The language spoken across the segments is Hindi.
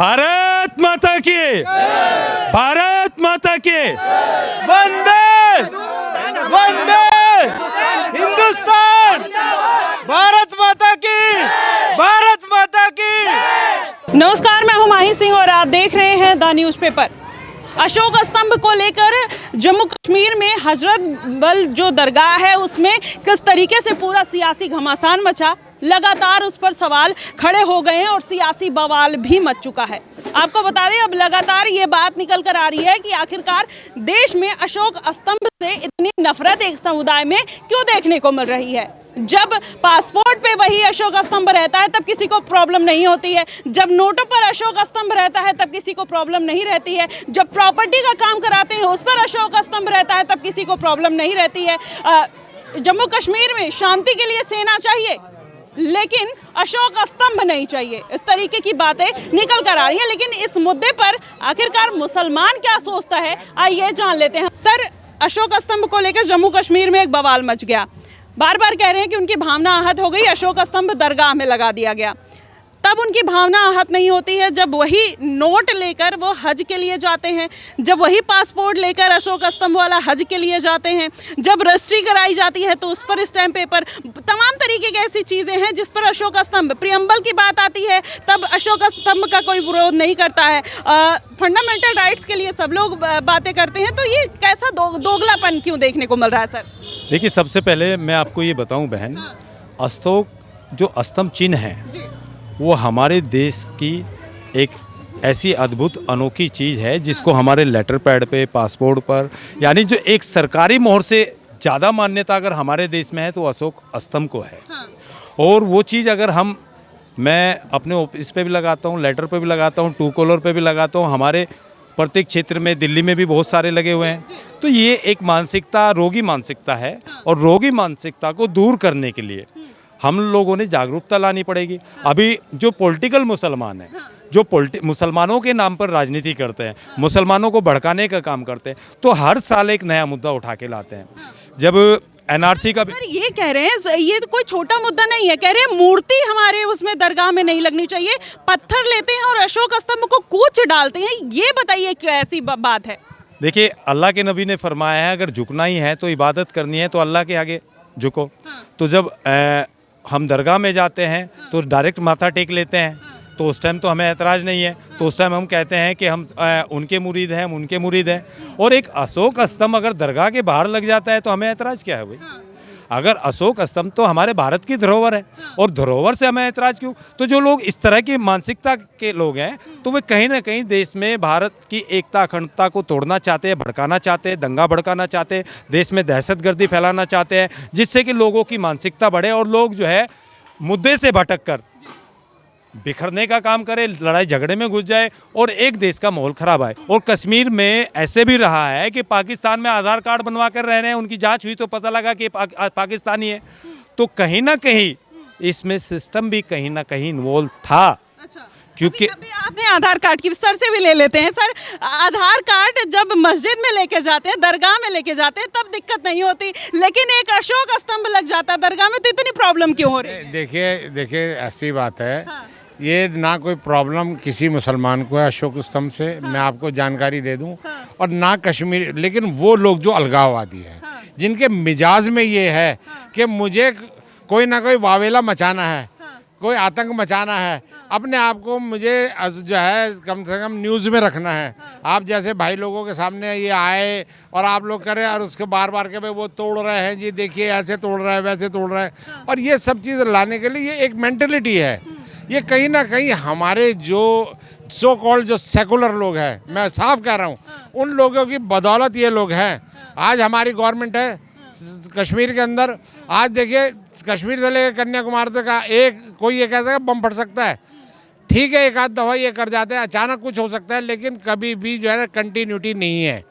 भारत माता की, भारत माता की, वंदे वंदे हिंदुस्तान, भारत माता की, भारत माता की। नमस्कार, मैं हूं माही सिंह और आप देख रहे हैं द न्यूज़ पेपर। अशोक स्तंभ को लेकर जम्मू कश्मीर में हजरत बल जो दरगाह है उसमें किस तरीके से पूरा सियासी घमासान मचा, लगातार उस पर सवाल खड़े हो गए हैं और सियासी बवाल भी मच चुका है। आपको बता दें, अब लगातार ये बात निकल कर आ रही है कि आखिरकार देश में अशोक स्तंभ से इतनी नफरत एक समुदाय में क्यों देखने को मिल रही है। जब पासपोर्ट पे वही अशोक स्तंभ रहता है तब किसी को प्रॉब्लम नहीं होती है, जब नोटों पर अशोक स्तंभ रहता है तब किसी को प्रॉब्लम नहीं रहती है, जब प्रॉपर्टी का काम कराते हैं उस पर अशोक स्तंभ रहता है तब किसी को प्रॉब्लम नहीं रहती है। जम्मू कश्मीर में शांति के लिए सेना चाहिए लेकिन अशोक स्तंभ नहीं चाहिए, इस तरीके की बातें निकल कर आ रही हैं। लेकिन इस मुद्दे पर आखिरकार मुसलमान क्या सोचता है, आइए जान लेते हैं। सर, अशोक स्तंभ को लेकर जम्मू कश्मीर में एक बवाल मच गया। बार बार कह रहे हैं कि उनकी भावना आहत हो गई, अशोक स्तंभ दरगाह में लगा दिया गया। तब उनकी भावना आहत नहीं होती है जब वही नोट लेकर वो हज के लिए जाते हैं, जब वही पासपोर्ट लेकर अशोक स्तंभ वाला हज के लिए जाते हैं, जब रजिस्ट्री कराई जाती है तो उस पर स्टैम्प पेपर, तमाम तरीके की ऐसी चीज़ें हैं जिस पर अशोक स्तंभ, प्रियम्बल की बात आती है तब अशोक स्तंभ का कोई विरोध नहीं करता है। फंडामेंटल राइट्स के लिए सब लोग बातें करते हैं, तो ये कैसा दोगलापन क्यों देखने को मिल रहा है सर? देखिए, सबसे पहले मैं आपको ये बताऊं बहन, अशोक जो स्तंभ चिन्ह है वो हमारे देश की एक ऐसी अद्भुत अनोखी चीज़ है जिसको हमारे लेटर पैड पे, पासपोर्ट पर, यानी जो एक सरकारी मोहर से ज़्यादा मान्यता अगर हमारे देश में है तो अशोक स्तंभ को है। और वो चीज़ अगर मैं अपने ऑफिस पे भी लगाता हूँ, लेटर पे भी लगाता हूँ, टू कॉलर पे भी लगाता हूँ, हमारे प्रत्येक क्षेत्र में दिल्ली में भी बहुत सारे लगे हुए हैं। तो ये एक मानसिकता, रोगी मानसिकता है और रोगी मानसिकता को दूर करने के लिए हम लोगों ने जागरूकता लानी पड़ेगी। अभी जो पॉलिटिकल मुसलमान हैं, जो मुसलमानों के नाम पर राजनीति करते हैं, मुसलमानों को भड़काने का काम करते हैं, तो हर साल एक नया मुद्दा उठा के लाते हैं। जब एनआरसी का सर ये कह रहे हैं, ये तो कोई छोटा मुद्दा नहीं है, कह रहे हैं मूर्ति हमारे उसमें दरगाह में नहीं लगनी चाहिए, पत्थर लेते हैं और अशोक स्तंभ को कूच डालते हैं। ये बताइए क्या ऐसी बात है? देखिए, अल्लाह के नबी ने फरमाया है अगर झुकना ही है तो इबादत करनी है तो अल्लाह के आगे झुको। तो जब हम दरगाह में जाते हैं तो डायरेक्ट माथा टेक लेते हैं, तो उस टाइम तो हमें ऐतराज़ नहीं है, तो उस टाइम हम कहते हैं कि हम उनके मुरीद हैं, हम उनके मुरीद हैं। और एक अशोक स्तंभ अगर दरगाह के बाहर लग जाता है तो हमें ऐतराज़ क्या है भाई? अगर अशोक स्तंभ तो हमारे भारत की धरोहर है और धरोहर से हमें ऐतराज़ क्यों? तो जो लोग इस तरह की मानसिकता के लोग हैं तो वे कहीं ना कहीं देश में भारत की एकता अखंडता को तोड़ना चाहते हैं, भड़काना चाहते हैं, दंगा भड़काना चाहते हैं, देश में दहशतगर्दी फैलाना चाहते हैं, जिससे कि लोगों की मानसिकता बढ़े और लोग जो है मुद्दे से भटक कर बिखरने का काम करे, लड़ाई झगड़े में घुस जाए और एक देश का माहौल खराब आए। और कश्मीर में ऐसे भी रहा है कि पाकिस्तान में आधार कार्ड बनवा कर रह रहे हैं, उनकी जांच हुई तो पता लगा कि पाकिस्तानी है। तो कहीं ना कहीं इसमें सिस्टम भी कहीं ना कहीं इन्वॉल्व था। अच्छा, क्योंकि अभी आपने आधार कार्ड की सर से भी ले लेते हैं। सर, आधार कार्ड जब मस्जिद में लेके जाते हैं, दरगाह में लेके जाते हैं तब दिक्कत नहीं होती, लेकिन एक अशोक स्तंभ लग जाता है दरगाह में तो इतनी प्रॉब्लम क्यों हो रही है? देखिए ऐसी बात है, ये ना कोई प्रॉब्लम किसी मुसलमान को है अशोक स्तंभ से, मैं आपको जानकारी दे दूं, और ना कश्मीर। लेकिन वो लोग जो अलगाववादी हैं, जिनके मिजाज में ये है कि मुझे कोई ना कोई वावेला मचाना है, कोई आतंक मचाना है, अपने आप को मुझे जो है कम से कम न्यूज़ में रखना है। आप जैसे भाई लोगों के सामने ये आए और आप लोग करें और उसके बार बार के भाई वो तोड़ रहे हैं जी, देखिए ऐसे तोड़ रहा है, वैसे तोड़ रहा है, और ये सब चीज़ लाने के लिए ये एक मेंटलिटी है। ये कहीं ना कहीं हमारे जो सो कॉल्ड जो सेकुलर लोग हैं, मैं साफ कह रहा हूँ, उन लोगों की बदौलत ये लोग हैं। आज हमारी गवर्नमेंट है कश्मीर के अंदर, आज देखिए कश्मीर से लेकर कन्याकुमारी तक एक कोई ये कहता है बम फट सकता है, ठीक है, एक आध दफ़ा ये कर जाते हैं, अचानक कुछ हो सकता है, लेकिन कभी भी जो है ना कंटिन्यूटी नहीं है।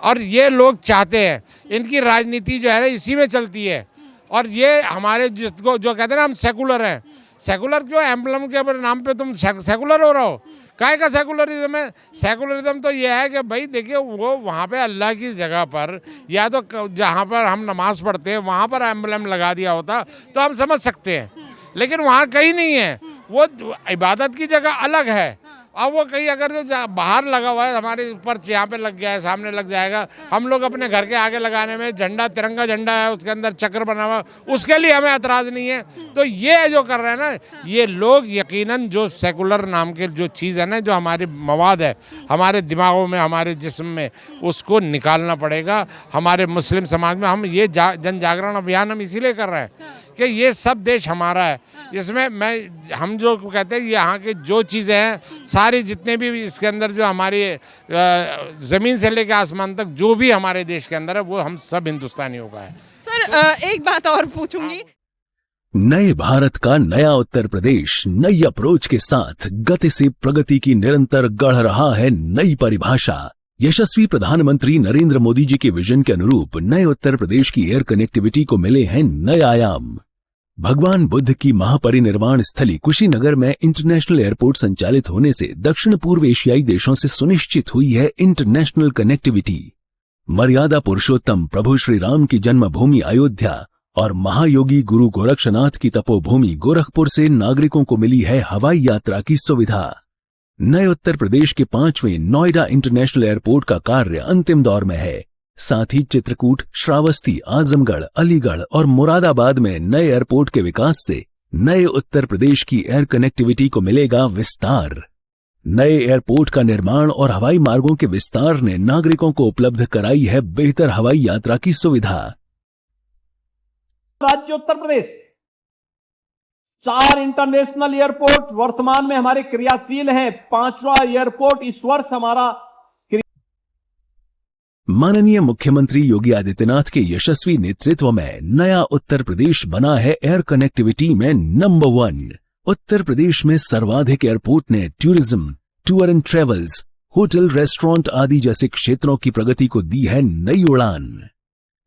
और ये लोग चाहते हैं, इनकी राजनीति जो है ना इसी में चलती है। और ये हमारे जिसको जो कहते हैं ना हम सेकुलर हैं, सेकुलर क्यों? एम्बलम के नाम पे तुम सेकुलर हो रहे हो। काहे का सेकुलरिज्म है? सेकुलरिज्म तो ये है कि भाई देखिए वो वहाँ पे अल्लाह की जगह पर या तो जहाँ पर हम नमाज़ पढ़ते हैं वहाँ पर एम्बलम लगा दिया होता तो हम समझ सकते हैं, लेकिन वहाँ कहीं नहीं है। वो इबादत की जगह अलग है अब वो कहीं अगर जो बाहर लगा हुआ है, हमारे ऊपर यहाँ पे लग गया है, सामने लग जाएगा, हम लोग अपने घर के आगे लगाने में झंडा, तिरंगा झंडा है, उसके अंदर चक्र बना हुआ, उसके लिए हमें एतराज़ नहीं है। तो ये जो कर रहे हैं ना, ये लोग यकीनन जो सेकुलर नाम के जो चीज़ है ना, जो हमारी मवाद है हमारे दिमागों में, हमारे जिस्म में, उसको निकालना पड़ेगा। हमारे मुस्लिम समाज में हम ये जन जागरण अभियान हम इसीलिए कर रहे हैं कि ये सब देश हमारा है। इसमें हम जो कहते हैं यहाँ की जो चीज़ें हैं सारी, जितने भी इसके अंदर जो हमारी ज़मीन से लेकर आसमान तक जो भी हमारे देश के अंदर है, वो हम सब हिंदुस्तानियों का है। सर एक बात और पूछूंगी। नए भारत का नया उत्तर प्रदेश नई अप्रोच के साथ गति से प्रगति की निरंतर गढ़ रहा है नई परिभाषा। यशस्वी प्रधानमंत्री नरेंद्र मोदी जी के विजन के अनुरूप नए उत्तर प्रदेश की एयर कनेक्टिविटी को मिले हैं नए आयाम। भगवान बुद्ध की महापरिनिर्वाण स्थली कुशीनगर में इंटरनेशनल एयरपोर्ट संचालित होने से दक्षिण पूर्व एशियाई देशों से सुनिश्चित हुई है इंटरनेशनल कनेक्टिविटी। मर्यादा पुरुषोत्तम प्रभु श्री राम की जन्मभूमि अयोध्या और महायोगी गुरु गोरक्षनाथ की तपोभूमि गोरखपुर से नागरिकों को मिली है हवाई यात्रा की सुविधा। नए उत्तर प्रदेश के 5वें नोएडा इंटरनेशनल एयरपोर्ट का कार्य अंतिम दौर में है। साथ ही चित्रकूट, श्रावस्ती, आजमगढ़, अलीगढ़ और मुरादाबाद में नए एयरपोर्ट के विकास से नए उत्तर प्रदेश की एयर कनेक्टिविटी को मिलेगा विस्तार। नए एयरपोर्ट का निर्माण और हवाई मार्गों के विस्तार ने नागरिकों को उपलब्ध कराई है बेहतर हवाई यात्रा की सुविधा। राज्य उत्तर प्रदेश 4 इंटरनेशनल एयरपोर्ट वर्तमान में हमारे क्रियाशील हैं। 5वां एयरपोर्ट इस वर्ष हमारा। माननीय मुख्यमंत्री योगी आदित्यनाथ के यशस्वी नेतृत्व में नया उत्तर प्रदेश बना है एयर कनेक्टिविटी में नंबर 1। उत्तर प्रदेश में सर्वाधिक एयरपोर्ट ने tourism, tour and travels, hotel, restaurant आदि जैसे क्षेत्रों की प्रगति को दी है नई उड़ान।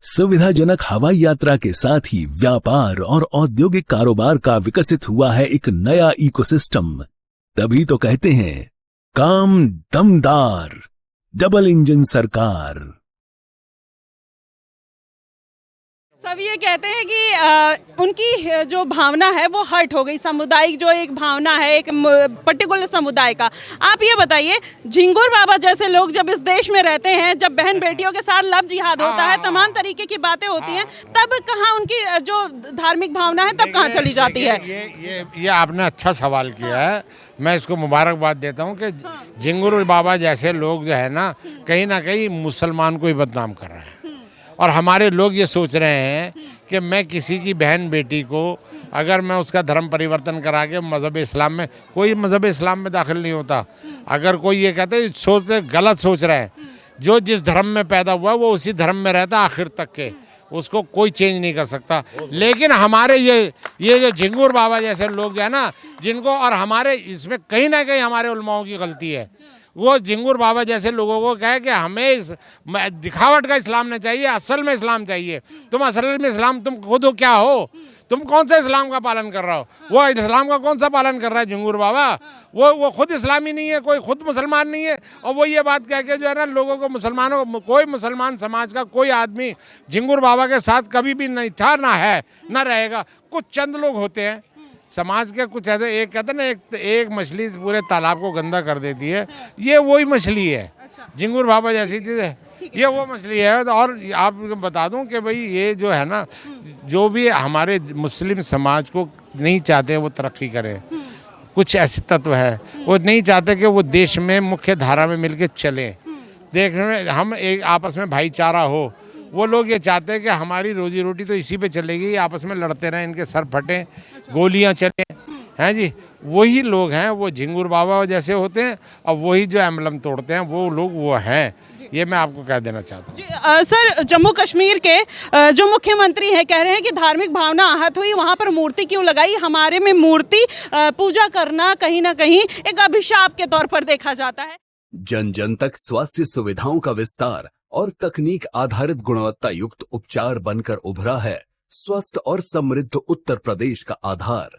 सुविधाजनक हवाई यात्रा के साथ ही व्यापार और औद्योगिक कारोबार का विकसित हुआ है एक नया इकोसिस्टम। तभी तो कहते हैं काम दमदार, डबल इंजन सरकार। सब ये कहते हैं कि उनकी जो भावना है वो हर्ट हो गई, सामुदायिक जो एक भावना है एक पर्टिकुलर समुदाय का। आप ये बताइए, झिंगुर बाबा जैसे लोग जब इस देश में रहते हैं, जब बहन बेटियों के साथ लव जिहाद होता है, तमाम तरीके की बातें होती हैं, तब कहाँ उनकी जो धार्मिक भावना है तब कहाँ चली जाती है? ये आपने अच्छा सवाल किया है। मैं इसको मुबारकबाद देता हूँ कि झिंगुर बाबा जैसे लोग जो है ना कहीं मुसलमान को ही बदनाम कर रहे हैं। और हमारे लोग ये सोच रहे हैं कि मैं किसी की बहन बेटी को अगर मैं उसका धर्म परिवर्तन करा के मज़हब इस्लाम में, कोई मज़हब इस्लाम में दाखिल नहीं होता। अगर कोई ये कहते हैं गलत सोच रहे हैं। जो जिस धर्म में पैदा हुआ वो उसी धर्म में रहता आखिर तक के, उसको कोई चेंज नहीं कर सकता। लेकिन हमारे ये जो झिंगुर बाबा जैसे लोग जो है ना, जिनको, और हमारे इसमें कहीं ना कहीं हमारे उलमाओं की गलती है। वो झिंगुर बाबा जैसे लोगों को कहे कि हमें दिखावट का इस्लाम नहीं चाहिए, असल में इस्लाम चाहिए। तुम असल में इस्लाम, तुम खुद हो क्या हो? तुम कौन सा इस्लाम का पालन कर रहा हो? वो इस्लाम का कौन सा पालन कर रहा है झिंगुर बाबा? वो खुद इस्लामी नहीं है, कोई खुद मुसलमान नहीं है। और वो ये बात कह के जो है ना लोगों को, मुसलमानों को, कोई मुसलमान समाज का कोई आदमी झिंगुर बाबा के साथ कभी भी नहीं था, ना है, ना रहेगा। कुछ चंद लोग होते हैं समाज के, कुछ ऐसे, एक कहते हैं ना एक मछली पूरे तालाब को गंदा कर देती है, ये वही मछली है। झिंगुर बाबा जैसी चीज़ है, ये वो मछली है। और आप बता दूं कि भाई ये जो है ना, जो भी हमारे मुस्लिम समाज को नहीं चाहते वो तरक्की करे, कुछ ऐसे तत्व है वो नहीं चाहते कि वो देश में मुख्य धारा में मिलके चले, देखने में हम एक आपस में भाईचारा हो। वो लोग ये चाहते हैं कि हमारी रोजी रोटी तो इसी पे चलेगी, आपस में लड़ते रहें, इनके सर फटे, गोलियां चले, हैं जी। वही लोग हैं, वो झिंगुर बाबा जैसे होते हैं, और वही जो एम्बलम तोड़ते हैं वो लोग वो हैं। ये मैं आपको कह देना चाहता हूँ। सर, जम्मू कश्मीर के जो मुख्यमंत्री हैं कह रहे हैं कि धार्मिक भावना आहत हुई, वहाँ पर मूर्ति क्यों लगाई? हमारे में मूर्ति पूजा करना कहीं ना कहीं एक अभिशाप के तौर पर देखा जाता है। जन जन तक स्वास्थ्य सुविधाओं का विस्तार और तकनीक आधारित गुणवत्ता युक्त उपचार बनकर उभरा है स्वस्थ और समृद्ध उत्तर प्रदेश का आधार।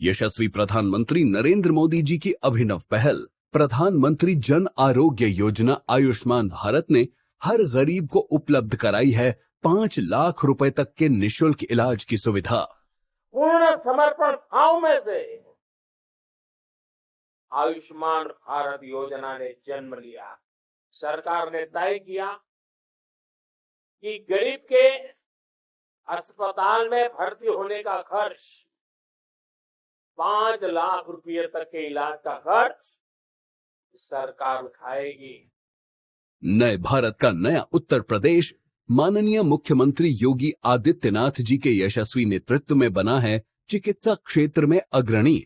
यशस्वी प्रधानमंत्री नरेंद्र मोदी जी की अभिनव पहल प्रधानमंत्री जन आरोग्य योजना आयुष्मान भारत ने हर गरीब को उपलब्ध कराई है 5 लाख रुपए तक के निःशुल्क इलाज की सुविधा। पूर्ण समर्पण भाव में से आयुष्मान भारत योजना ने जन्म लिया। सरकार ने तय किया कि गरीब के अस्पताल में भर्ती होने का खर्च 5 लाख रुपए तक के इलाज का खर्च सरकार उठाएगी। नए भारत का नया उत्तर प्रदेश माननीय मुख्यमंत्री योगी आदित्यनाथ जी के यशस्वी नेतृत्व में बना है चिकित्सा क्षेत्र में अग्रणी।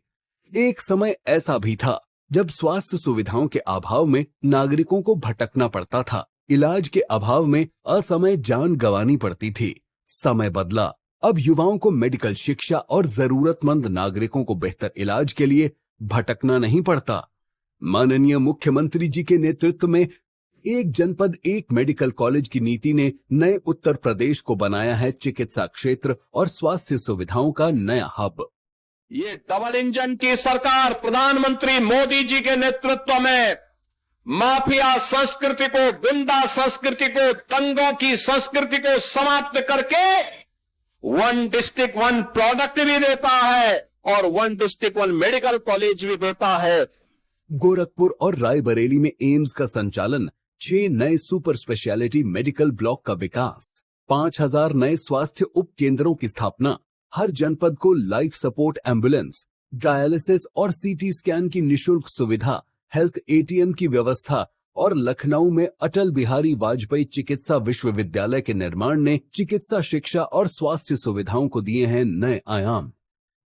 एक समय ऐसा भी था जब स्वास्थ्य सुविधाओं के अभाव में नागरिकों को भटकना पड़ता था, इलाज के अभाव में असमय जान गंवानी पड़ती थी। समय बदला, अब युवाओं को मेडिकल शिक्षा और जरूरतमंद नागरिकों को बेहतर इलाज के लिए भटकना नहीं पड़ता। माननीय मुख्यमंत्री जी के नेतृत्व में एक जनपद एक मेडिकल कॉलेज की नीति ने नए उत्तर प्रदेश को बनाया है चिकित्सा क्षेत्र और स्वास्थ्य सुविधाओं का नया हब। ये डबल इंजन की सरकार प्रधानमंत्री मोदी जी के नेतृत्व में माफिया संस्कृति को, गुंडा संस्कृति को, दंगों की संस्कृति को समाप्त करके 1 डिस्ट्रिक्ट 1 प्रोडक्ट भी देता है और 1 डिस्ट्रिक्ट 1 मेडिकल कॉलेज भी देता है। गोरखपुर और रायबरेली में एम्स का संचालन, 6 नए सुपर स्पेशलिटी मेडिकल ब्लॉक का विकास, 5000 नए स्वास्थ्य उप केंद्रों की स्थापना, हर जनपद को लाइफ सपोर्ट एम्बुलेंस, डायलिसिस और सीटी स्कैन की निशुल्क सुविधा, हेल्थ एटीएम की व्यवस्था और लखनऊ में अटल बिहारी वाजपेयी चिकित्सा विश्वविद्यालय के निर्माण ने चिकित्सा शिक्षा और स्वास्थ्य सुविधाओं को दिए हैं नए आयाम।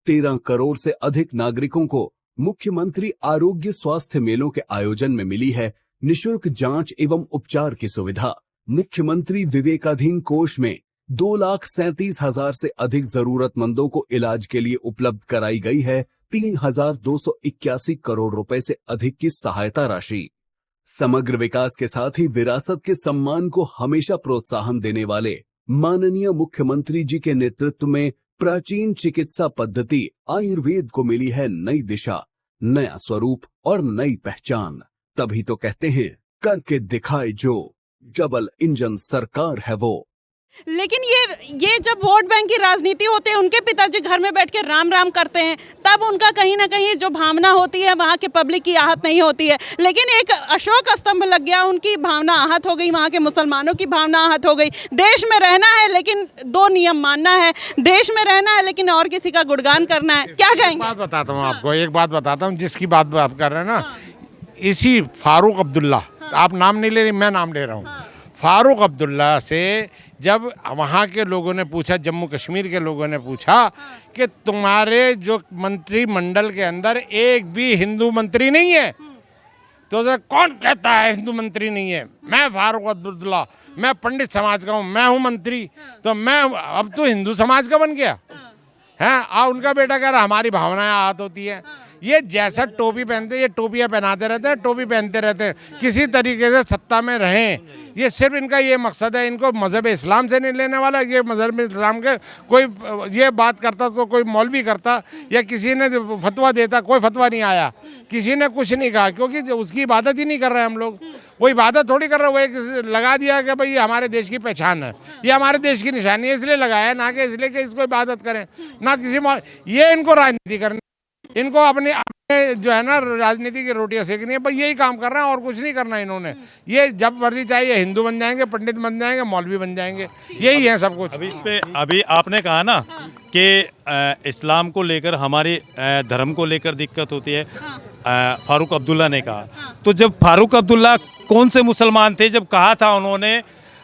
13 करोड़ से अधिक नागरिकों को मुख्यमंत्री आरोग्य स्वास्थ्य मेलों के आयोजन में मिली है निशुल्क जांच एवं उपचार की सुविधा। मुख्यमंत्री विवेकाधीन कोष में 2,37,000 से अधिक जरूरतमंदों को इलाज के लिए उपलब्ध कराई गई है 3,281 करोड़ रुपए से अधिक की सहायता राशि। समग्र विकास के साथ ही विरासत के सम्मान को हमेशा प्रोत्साहन देने वाले माननीय मुख्यमंत्री जी के नेतृत्व में प्राचीन चिकित्सा पद्धति आयुर्वेद को मिली है नई दिशा, नया स्वरूप और नई पहचान। तभी तो कहते हैं करके दिखाए जो, डबल इंजन सरकार है वो। लेकिन ये जब वोट बैंक की राजनीति होती है, उनके पिताजी घर में बैठ के राम राम करते हैं, तब उनका कहीं ना कहीं जो भावना होती है वहाँ के पब्लिक की आहत नहीं होती है। लेकिन एक अशोक स्तंभ लग गया, उनकी भावना आहत हो गई, वहाँ के मुसलमानों की भावना आहत हो गई। देश में रहना है लेकिन 2 नियम मानना है, देश में रहना है लेकिन और किसी का गुणगान करना है। क्या कहेंगे? बात बताता हूँ आपको, एक बात बताता हूँ जिसकी बात आप कर रहे हैं ना, इसी फारूक अब्दुल्ला, आप नाम नहीं ले रहे, मैं नाम ले रहा हूँ। फारूक अब्दुल्ला से जब वहाँ के लोगों ने पूछा, जम्मू कश्मीर के लोगों ने पूछा कि तुम्हारे जो मंत्रिमंडल के अंदर एक भी हिंदू मंत्री नहीं है, तो कौन कहता है हिंदू मंत्री नहीं है? मैं फारूक अब्दुल्ला, मैं पंडित समाज का हूँ, मैं हूँ मंत्री, तो मैं अब तो हिंदू समाज का बन गया है। उनका बेटा कह रहा हमारी भावनाएं आहत होती है। ये जैसा टोपी पहनते, ये टोपियाँ पहनाते रहते हैं, टोपी पहनते रहते हैं, किसी तरीके से सत्ता में रहें। ये सिर्फ इनका ये मकसद है, इनको मज़हब इस्लाम से नहीं लेने वाला। ये मज़हब इस्लाम के कोई ये बात करता तो कोई मौलवी करता या किसी ने फतवा देता, कोई फतवा नहीं आया, किसी ने कुछ नहीं कहा, क्योंकि उसकी इबादत ही नहीं कर रहे हम लोग। वो इबादत थोड़ी कर रहे, वो एक लगा दिया कि भाई ये हमारे देश की पहचान है, ये हमारे देश की निशानी है, इसलिए लगाया, ना कि इसलिए कि इसको इबादत करें, ना किसी ये इनको राजनीति करनी, इनको अपने जो है ना राजनीति की रोटियां सेकनी है, भाई यही काम कर रहे हैं और कुछ नहीं करना इन्होंने। ये जब मर्जी चाहिए हिंदू बन जाएंगे, पंडित बन जाएंगे, मौलवी बन जाएंगे, यही है सब कुछ। अभी आपने कहा ना कि इस्लाम को लेकर, हमारे धर्म को लेकर दिक्कत होती है, फारूक अब्दुल्ला ने कहा। तो जब फारूक अब्दुल्ला कौन से मुसलमान थे जब कहा था उन्होंने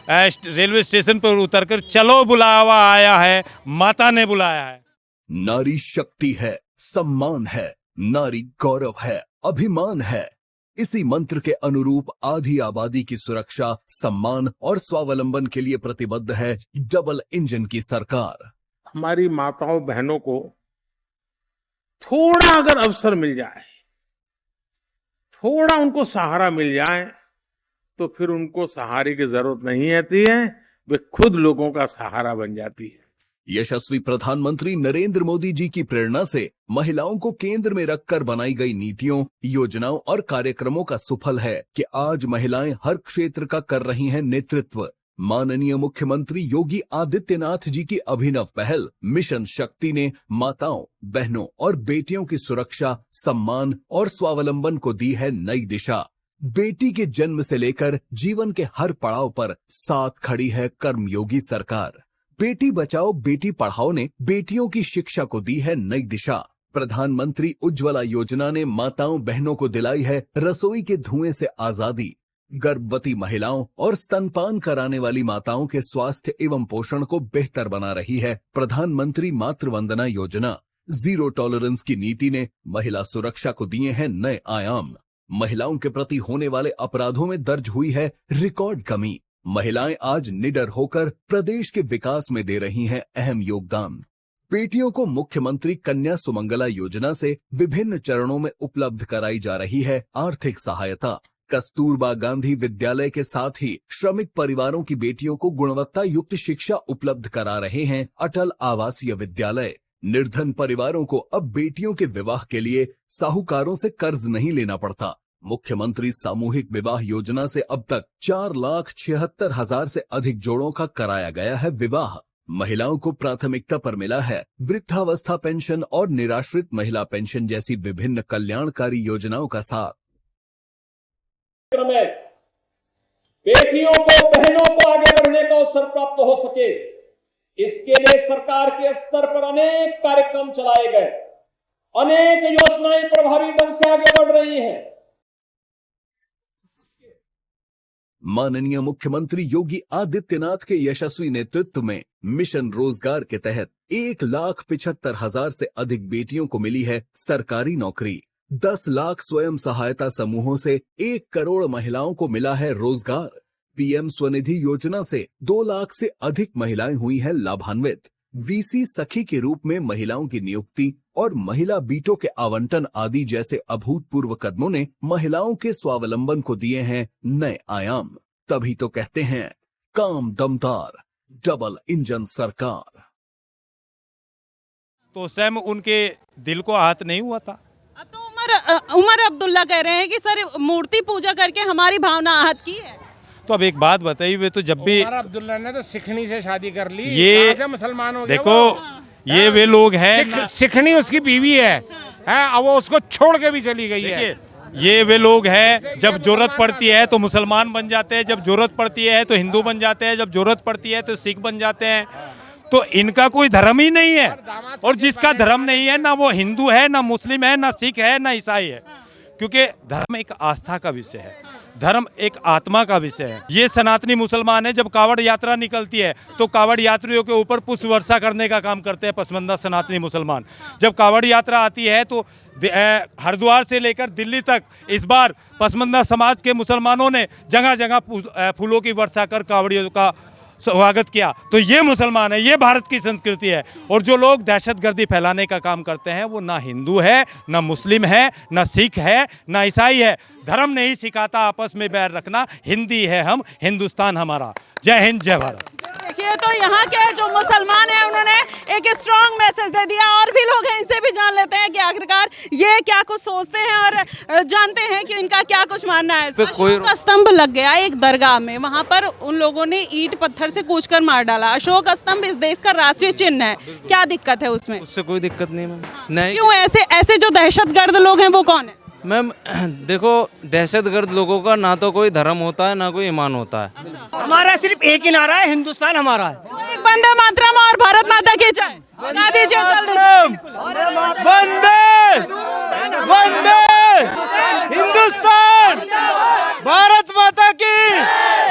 रेलवे स्टेशन पर उतरकर, चलो बुलावा आया है, माता ने बुलाया है। नारी शक्ति है, सम्मान है, नारी गौरव है, अभिमान है। इसी मंत्र के अनुरूप आधी आबादी की सुरक्षा, सम्मान और स्वावलंबन के लिए प्रतिबद्ध है डबल इंजन की सरकार। हमारी माताओं बहनों को थोड़ा अगर अवसर मिल जाए, थोड़ा उनको सहारा मिल जाए, तो फिर उनको सहारे की जरूरत नहीं रहती है, वे खुद लोगों का सहारा बन जाती है। यशस्वी प्रधानमंत्री नरेंद्र मोदी जी की प्रेरणा से महिलाओं को केंद्र में रखकर बनाई गई नीतियों, योजनाओं और कार्यक्रमों का सुफल है कि आज महिलाएं हर क्षेत्र का कर रही हैं नेतृत्व। माननीय मुख्यमंत्री योगी आदित्यनाथ जी की अभिनव पहल मिशन शक्ति ने माताओं, बहनों और बेटियों की सुरक्षा, सम्मान और स्वावलंबन को दी है नई दिशा। बेटी के जन्म से लेकर जीवन के हर पड़ाव पर साथ खड़ी है कर्मयोगी सरकार। बेटी बचाओ बेटी पढ़ाओ ने बेटियों की शिक्षा को दी है नई दिशा। प्रधानमंत्री उज्ज्वला योजना ने माताओं बहनों को दिलाई है रसोई के धुएं से आजादी। गर्भवती महिलाओं और स्तनपान कराने वाली माताओं के स्वास्थ्य एवं पोषण को बेहतर बना रही है प्रधानमंत्री मातृ वंदना योजना। जीरो टॉलरेंस की नीति ने महिला सुरक्षा को दिए हैं नए आयाम। महिलाओं के प्रति होने वाले अपराधों में दर्ज हुई है रिकॉर्ड कमी। महिलाएं आज निडर होकर प्रदेश के विकास में दे रही हैं अहम योगदान। बेटियों को मुख्यमंत्री कन्या सुमंगला योजना से विभिन्न चरणों में उपलब्ध कराई जा रही है आर्थिक सहायता। कस्तूरबा गांधी विद्यालय के साथ ही श्रमिक परिवारों की बेटियों को गुणवत्ता युक्त शिक्षा उपलब्ध करा रहे हैं अटल आवासीय विद्यालय। निर्धन परिवारों को अब बेटियों के विवाह के लिए साहूकारों से कर्ज नहीं लेना पड़ता। मुख्यमंत्री सामूहिक विवाह योजना से अब तक 4,76,000 से अधिक जोड़ों का कराया गया है विवाह। महिलाओं को प्राथमिकता पर मिला है वृद्धावस्था पेंशन और निराश्रित महिला पेंशन जैसी विभिन्न कल्याणकारी योजनाओं का साथ। में बेटियों को, बहनों को आगे बढ़ने का अवसर प्राप्त हो सके, इसके लिए सरकार के स्तर पर अनेक कार्यक्रम चलाए गए, अनेक योजनाएं प्रभावी ढंग से आगे बढ़ रही हैं। माननीय मुख्यमंत्री योगी आदित्यनाथ के यशस्वी नेतृत्व में मिशन रोजगार के तहत 1,75,000 से अधिक बेटियों को मिली है सरकारी नौकरी। 10 लाख स्वयं सहायता समूहों से 1 करोड़ महिलाओं को मिला है रोजगार। पीएम स्वनिधि योजना से 2 लाख से अधिक महिलाएं हुई हैं लाभान्वित। वीसी सखी के रूप में महिलाओं की नियुक्ति और महिला बीटों के आवंटन आदि जैसे अभूतपूर्व कदमों ने महिलाओं के स्वावलंबन को दिए हैं नए आयाम। तभी तो कहते हैं काम दमदार, डबल इंजन सरकार। तो उस टाइम उनके दिल को आहत नहीं हुआ था। अब तो उमर अब्दुल्ला कह रहे हैं कि सर मूर्ति पूजा करके हमारी भावना आहत की है। तो अब एक बात बताइए, वे तो जब भी उमर अब्दुल्ला ने तो सिखनी से शादी कर ली, ये कहाँ से मुसलमान हो गया देखो वो? ये वे लोग हैं सिखनी उसकी बीवी है, अब वो उसको छोड़ के भी चली गई है। ये वे लोग हैं जब जरूरत पड़ती है तो मुसलमान बन जाते हैं, जब जरूरत पड़ती है तो हिंदू बन जाते हैं, जब जरूरत पड़ती है तो सिख बन जाते हैं। तो इनका कोई धर्म ही नहीं है, और जिसका धर्म नहीं है ना वो हिंदू है, ना मुस्लिम है, ना सिख है, ना ईसाई है, क्योंकि धर्म एक आस्था का विषय है, धर्म एक आत्मा का विषय है। ये सनातनी मुसलमान है, जब कावड़ यात्रा निकलती है तो कावड़ यात्रियों के ऊपर पुष्प वर्षा करने का काम करते हैं पसमंदा सनातनी मुसलमान। जब कावड़ यात्रा आती है तो हरिद्वार से लेकर दिल्ली तक इस बार पसमंदा समाज के मुसलमानों ने जगह जगह फूलों की वर्षा कर कावड़ियों का स्वागत किया। तो ये मुसलमान है, ये भारत की संस्कृति है। और जो लोग दहशतगर्दी फैलाने का काम करते हैं वो ना हिंदू है, ना मुस्लिम है, ना सिख है, ना ईसाई है। धर्म नहीं सिखाता आपस में बैर रखना, हिंदी है हम, हिंदुस्तान हमारा। जय हिंद, जय भारत। देखिए तो यहाँ के जो मुसलमान हैं उन्होंने एक स्ट्रॉन्ग मैसेज दे दिया, और भी लोग हैं, इनसे भी जान लेते हैं कि आखिरकार ये क्या कुछ सोचते हैं और जानते हैं कि इनका क्या कुछ मानना है। अशोक स्तंभ लग गया एक दरगाह में, वहाँ पर उन लोगों ने ईंट पत्थर से कूचकर मार डाला। अशोक स्तंभ इस देश का राष्ट्रीय चिन्ह है, क्या दिक्कत है उसमें? उससे कोई दिक्कत नहीं मैम। नहीं, क्यों ऐसे जो दहशतगर्द लोग हैं वो कौन है? मैम देखो, दहशतगर्द लोगों का ना तो कोई धर्म होता है ना कोई ईमान होता है। हमारा सिर्फ एक ही नारा है, हिंदुस्तान हमारा है। एक वंदे मातरम और भारत माता की जय बना दीजिए जल्दी। वंदे वंदे हिंदुस्तान, भारत माता की,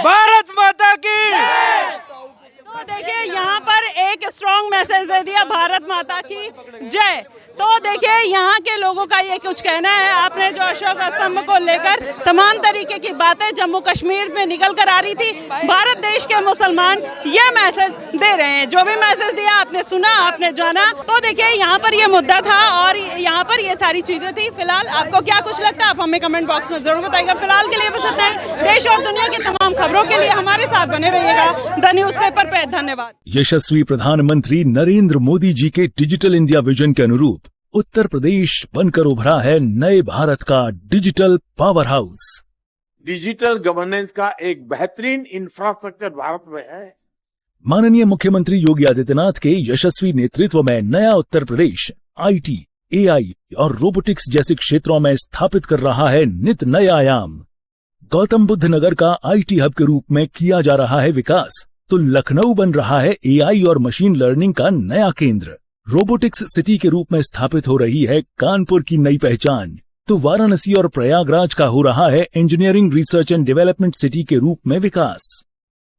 भारत माता की। तो देखिए यहाँ पर एक स्ट्रॉन्ग मैसेज दे दिया, भारत माता की जय। तो देखिए यहाँ के लोगों का ये कुछ कहना है। आपने जो अशोक स्तंभ को लेकर तमाम तरीके की बातें जम्मू कश्मीर में निकल कर आ रही थी, भारत देश के मुसलमान ये मैसेज दे रहे हैं। जो भी मैसेज दिया आपने सुना, आपने जाना। तो देखिए यहाँ पर ये मुद्दा था और यहाँ पर ये सारी चीजें थी। फिलहाल आपको क्या कुछ लगता है आप हमें कमेंट बॉक्स में जरूर बताइएगा। फिलहाल के लिए बस इतना ही। देश और दुनिया की तमाम खबरों के लिए हमारे साथ बने रहिएगा द न्यूज़ पेपर पे। धन्यवाद। यशस्वी प्रधानमंत्री नरेंद्र मोदी जी के डिजिटल इंडिया विजन के अनुरूप उत्तर प्रदेश बनकर उभरा है नए भारत का digital power house. Digital governance का एक बेहतरीन इंफ्रास्ट्रक्चर भारत में है। माननीय मुख्यमंत्री योगी आदित्यनाथ के यशस्वी नेतृत्व में नया उत्तर प्रदेश आईटी, एआई और रोबोटिक्स जैसे क्षेत्रों में स्थापित कर रहा है नित नए आयाम। गौतम बुद्ध नगर का आईटी हब के रूप में किया जा रहा है विकास, तो लखनऊ बन रहा है एआई और मशीन लर्निंग का नया केंद्र। रोबोटिक्स सिटी के रूप में स्थापित हो रही है कानपुर की नई पहचान, तो वाराणसी और प्रयागराज का हो रहा है engineering research and development city के रूप में विकास।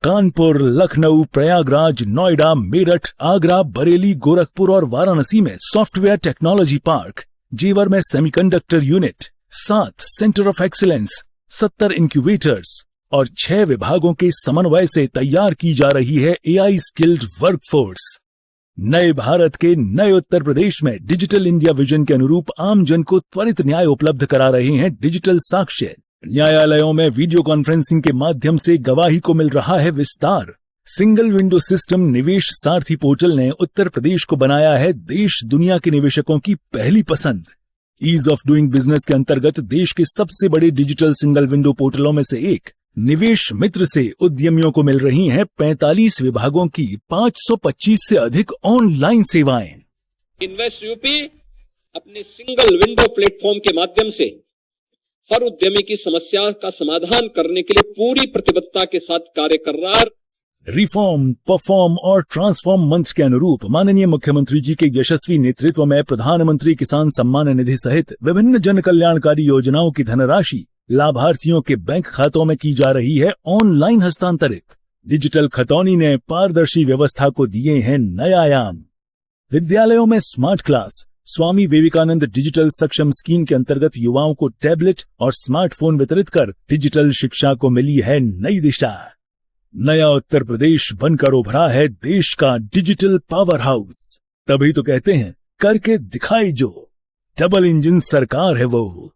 कानपुर, लखनऊ, प्रयागराज, नोएडा, मेरठ, आगरा, बरेली, गोरखपुर और वाराणसी में सॉफ्टवेयर टेक्नोलॉजी पार्क, जेवर में semiconductor unit, 7 centre of excellence, 70 incubators और 6 विभागों के समन्वय से तैयार की जा रही है एआई स्किल्ड वर्कफोर्स। नए भारत के नए उत्तर प्रदेश में डिजिटल इंडिया विजन के अनुरूप आम जन को त्वरित न्याय उपलब्ध करा रहे हैं डिजिटल साक्ष्य। न्यायालयों में वीडियो कॉन्फ्रेंसिंग के माध्यम से गवाही को मिल रहा है विस्तार। सिंगल विंडो सिस्टम निवेश सारथी पोर्टल ने उत्तर प्रदेश को बनाया है देश दुनिया के निवेशकों की पहली पसंद। ईज ऑफ डूइंग बिजनेस के अंतर्गत देश के सबसे बड़े डिजिटल सिंगल विंडो पोर्टलों में से एक निवेश मित्र से उद्यमियों को मिल रही हैं 45 विभागों की 525 से अधिक ऑनलाइन सेवाएं। इन्वेस्ट यूपी अपने सिंगल विंडो प्लेटफॉर्म के माध्यम से हर उद्यमी की समस्या का समाधान करने के लिए पूरी प्रतिबद्धता के साथ कार्य कर रहा है। रिफॉर्म, परफॉर्म और ट्रांसफॉर्म मंत्र के अनुरूप माननीय मुख्यमंत्री जी के यशस्वी नेतृत्व में प्रधानमंत्री किसान सम्मान निधि सहित विभिन्न जन कल्याणकारी योजनाओं की धनराशि लाभार्थियों के बैंक खातों में की जा रही है ऑनलाइन हस्तांतरित। डिजिटल खतौनी ने पारदर्शी व्यवस्था को दिए हैं नए आयाम। विद्यालयों में smart class, Swami Vivekananda digital सक्षम स्कीम के अंतर्गत युवाओं को टैबलेट और स्मार्टफोन वितरित कर डिजिटल शिक्षा को मिली है नई दिशा। नया उत्तर प्रदेश बनकर उभरा है देश का डिजिटल पावर हाउस। तभी तो कहते हैं करके दिखाई जो, डबल इंजन सरकार है वो।